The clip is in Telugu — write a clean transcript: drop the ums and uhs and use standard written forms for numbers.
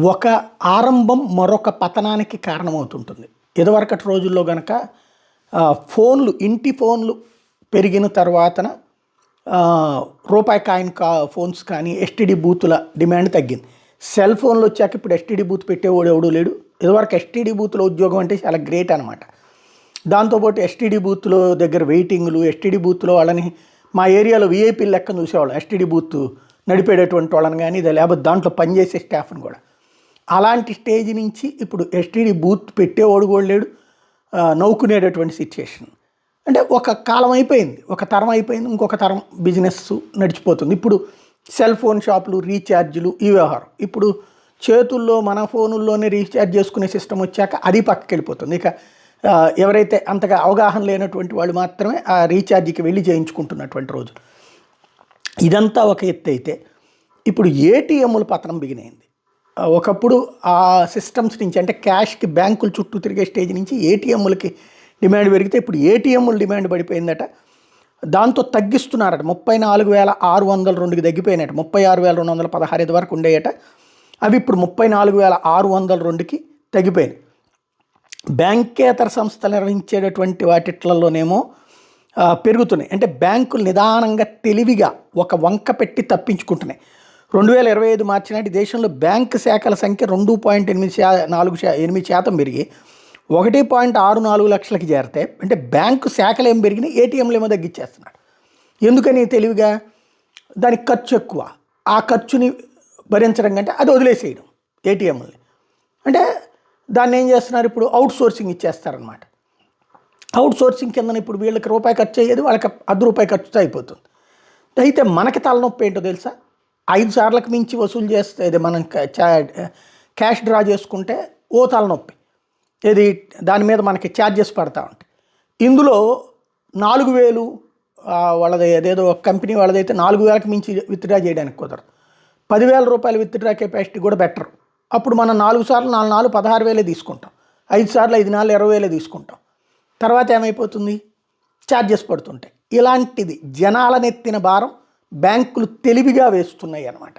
ఒక ఆరంభం మరొక పతనానికి కారణమవుతుంటుంది. ఇదివరకటి రోజుల్లో గనక ఫోన్లు ఇంటి ఫోన్లు పెరిగిన తర్వాతన రూపాయి కాయిన్ ఫోన్స్ కానీ ఎస్టీడీ బూతుల డిమాండ్ తగ్గింది. సెల్ ఫోన్లు వచ్చాక ఇప్పుడు ఎస్టీడీ బూత్ పెట్టేవాడు ఎవడూ లేడు. ఇదివరకు ఎస్టీడీ బూత్లో ఉద్యోగం అంటే చాలా గ్రేట్ అనమాట. దాంతోపాటు ఎస్టీడీ బూత్లో దగ్గర వెయిటింగ్లు, ఎస్టీడీ బూత్లో వాళ్ళని మా ఏరియాలో వీఐపీలు లెక్కన చూసేవాళ్ళం. ఎస్టీడీ బూత్ నడిపేటటువంటి వాళ్ళని కానీ ఇది లేకపోతే దాంట్లో పనిచేసే స్టాఫ్ని కూడా. అలాంటి స్టేజ్ నుంచి ఇప్పుడు ఎస్టీడీ బూత్ పెట్టేవాడు కూడా లేడు, నవ్వుకునేటటువంటి సిచ్యుయేషన్. అంటే ఒక కాలం అయిపోయింది, ఒక తరం అయిపోయింది, ఇంకొక తరం బిజినెస్ నడిచిపోతుంది. ఇప్పుడు సెల్ ఫోన్ షాపులు, రీఛార్జీలు, ఈ వ్యవహారం. ఇప్పుడు చేతుల్లో మన ఫోనుల్లోనే రీఛార్జ్ చేసుకునే సిస్టమ్ వచ్చాక అది పక్కకి వెళ్ళిపోతుంది. ఇక ఎవరైతే అంతగా అవగాహన లేనటువంటి వాళ్ళు మాత్రమే ఆ రీఛార్జీకి వెళ్ళి చేయించుకుంటున్నటువంటి రోజు. ఇదంతా ఒక ఎత్తు అయితే ఇప్పుడు ఏటీఎంల పతనం బిగినైంది. ఒకప్పుడు ఆ సిస్టమ్స్ నుంచి అంటే క్యాష్కి బ్యాంకుల చుట్టూ తిరిగే స్టేజ్ నుంచి ఏటీఎంలకి డిమాండ్ పెరిగితే ఇప్పుడు ఏటీఎంల డిమాండ్ పడిపోయిందట. దాంతో తగ్గిస్తున్నారట. 34,602కి తగ్గిపోయినట్టు. 36,216 ఇది వరకు ఉండేయట. అవి ఇప్పుడు 34,602కి తగ్గిపోయినాయి. బ్యాంకేతర సంస్థలు నిర్వహించేటటువంటి వాటిట్లలోనేమో పెరుగుతున్నాయి. అంటే బ్యాంకులు నిదానంగా తెలివిగా ఒక వంక పెట్టి తప్పించుకుంటున్నాయి. 2025 మార్చి నాటి దేశంలో బ్యాంకు శాఖల సంఖ్య 2.8% పెరిగి 1.64 లక్షలకి చేరితే, అంటే బ్యాంకు శాఖలు ఏం పెరిగినాయి, ఏటీఎంలు ఏమో తగ్గించేస్తున్నాడు. ఎందుకని తెలివిగా? దానికి ఖర్చు ఎక్కువ. ఆ ఖర్చుని భరించడం కంటే అది వదిలేసేయడం ఏటీఎంలని. అంటే దాన్ని ఏం చేస్తున్నారు, ఇప్పుడు అవుట్ సోర్సింగ్ ఇచ్చేస్తారనమాట. అవుట్ సోర్సింగ్ కింద ఇప్పుడు వీళ్ళకి రూపాయి ఖర్చు అయ్యేది వాళ్ళకి ₹10 ఖర్చుతో అయిపోతుంది. అయితే మనకి తలనొప్పి ఏంటో తెలుసా? 5 సార్లకు మించి వసూలు చేస్తే ఇది మనం క్యాష్ డ్రా చేసుకుంటే ఓ తలనొప్పి. ఇది దాని మీద మనకి ఛార్జెస్ పడతా ఉంటాయి. ఇందులో 4,000 వాళ్ళది ఏదేదో ఒక కంపెనీ వాళ్ళదైతే 4,000కి మించి విత్డ్రా చేయడానికి కుదరదు. ₹10,000 విత్డ్రా కెపాసిటీ కూడా బెటర్. అప్పుడు మనం 4 సార్లు 4 16,000 తీసుకుంటాం. 5 సార్లు 5 4 20,000 తీసుకుంటాం. తర్వాత ఏమైపోతుంది, ఛార్జెస్ పడుతుంటాయి. ఇలాంటిది జనాలనెత్తిన భారం బ్యాంకులు తెలివిగా వేస్తున్నాయి అన్నమాట.